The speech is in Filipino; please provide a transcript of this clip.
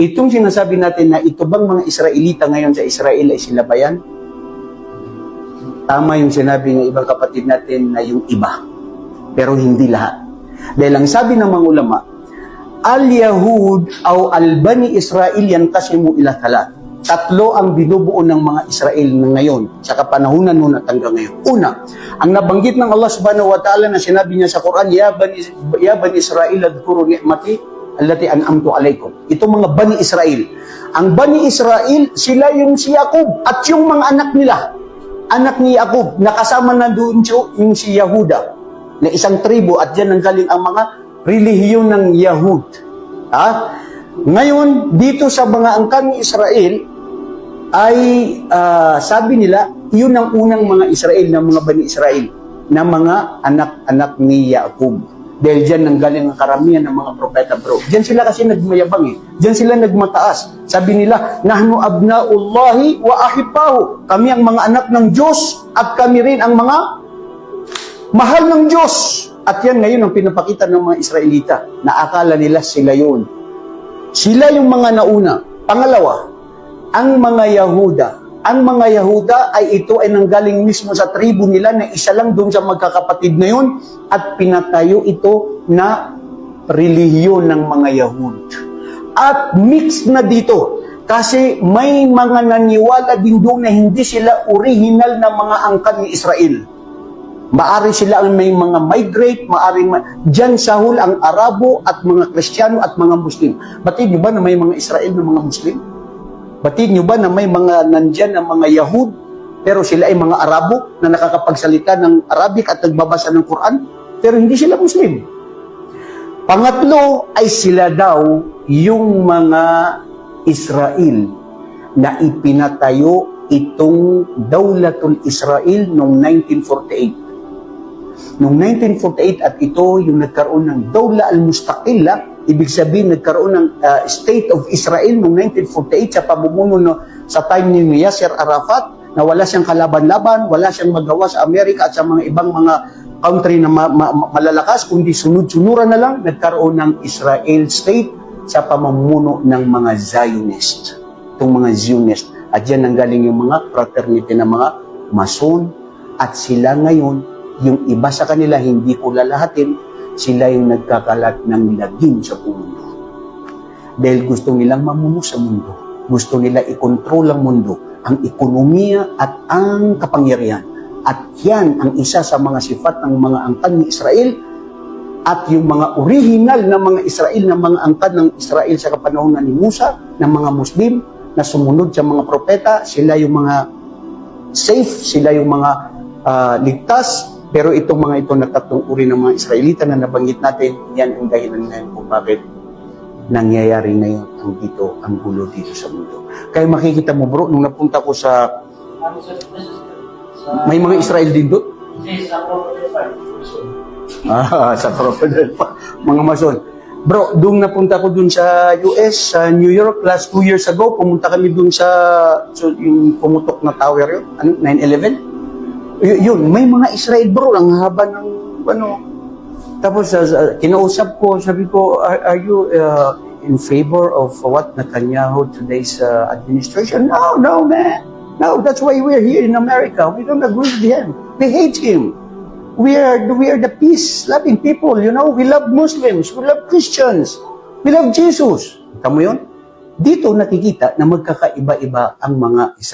Itong sinasabi natin na ito bang mga Israelita ngayon sa Israel ay sila ba yan? Tama yung sinabi ng ibang kapatid natin na yung iba. Pero hindi lahat. Dahil ang sabi ng mga ulama, Al-Yahud o Al-Bani Israel yanqasimu ila thalat. Tatlo ang binubuo ng mga Israel na ngayon, sa kapanahunan nun at hanggang ngayon. Una, ang nabanggit ng Allah subhanahu wa ta'ala na sinabi niya sa Quran, Ya Bani Israel, adhkuru ni'mati allati an'amtu alaikum. Ito mga Bani Israel. Ang Bani Israel, sila yung si Jacob at yung mga anak nila. Anak ni Jacob, nakasama na doon yung si Yahuda, na isang tribo, at dyan nanggaling ang mga relihiyon ng Yahud. Ngayon, dito sa mga angkan ni Israel, ay sabi nila, yun ang unang mga Israel, na mga Bani Israel, na mga anak-anak ni Jacob. Dahil dyan nanggaling ang karamihan ng mga propeta, bro. Dyan sila kasi nagmayabang eh. Dyan sila nagmataas. Sabi nila, Nahnu abnaullahi wa ahibahu. Kami ang mga anak ng Diyos at kami rin ang mga mahal ng Diyos. At yan ngayon ang pinapakita ng mga Israelita na akala nila sila yun. Sila yung mga nauna. Pangalawa, ang mga Yahuda ay ito ay nanggaling mismo sa tribo nila na isa lang doon sa magkakapatid na yun at pinatayo ito na relihiyon ng mga Yahud. At mixed na dito kasi may mga naniwala din doon na hindi sila original na mga angkan ni Israel. Maari sila ang may mga migrate, dyan sahol ang Arabo at mga Kristiyano at mga Muslim. Batid nyo ba na may mga Israel na mga Muslim? Batid nyo ba na may mga nandyan na mga Yahud, pero sila ay mga Arabo na nakakapagsalita ng Arabic at nagbabasa ng Quran, pero hindi sila Muslim? Pangatlo ay sila daw yung mga Israel na ipinatayo itong Dawlatul Israel noong 1948. Noong 1948 at ito yung nagkaroon ng Dawla al-Mustaqilla, ibig sabihin nagkaroon ng State of Israel noong 1948 sa pamumuno sa time ni Yasser Arafat na wala siyang kalaban-laban, wala siyang magawa sa Amerika at sa mga ibang mga country na malalakas, kundi sunod-sunuran na lang, nagkaroon ng Israel State sa pamumuno ng mga Zionist. Itong mga Zionist. At yan nanggaling yung mga fraternity na mga Mason at sila ngayon, yung iba sa kanila, hindi ko lalahatin, sila yung nagkakalat ng lagim sa mundo. Dahil gusto nilang mamuno sa mundo. Gusto nila i-control ang mundo, ang ekonomiya at ang kapangyarihan. At yan ang isa sa mga sifat ng mga angkan ni Israel at yung mga original na mga Israel, na mga angkan ng Israel sa kapanahonan ni Musa, ng mga Muslim na sumunod sa mga propeta, sila yung mga safe, sila yung mga ligtas. Pero itong mga ito na tatlong uri ng mga Israelita na nabanggit natin, yan ang dahilan ngayon kung bakit nangyayari ngayon ang gulo dito sa mundo. Kaya makikita mo bro, nung napunta ko sa may mga Israel din doon? Sa Crocodile Park. Mga Mason. Bro, doon napunta ko doon sa US, sa New York, last 2 years ago, pumunta kami doon sa yung pumutok na tower yun, 9/11. Yun, may mga Israel bro, ang haba ng Tapos kinausap ko, sabi ko, are you in favor of what Netanyahu today's administration? No man. No, that's why we're here in America. We don't agree with him. We hate him. We are the peace-loving people, you know. We love Muslims, we love Christians, we love Jesus. Tama yun? Dito nakikita na magkakaiba-iba ang mga Israel.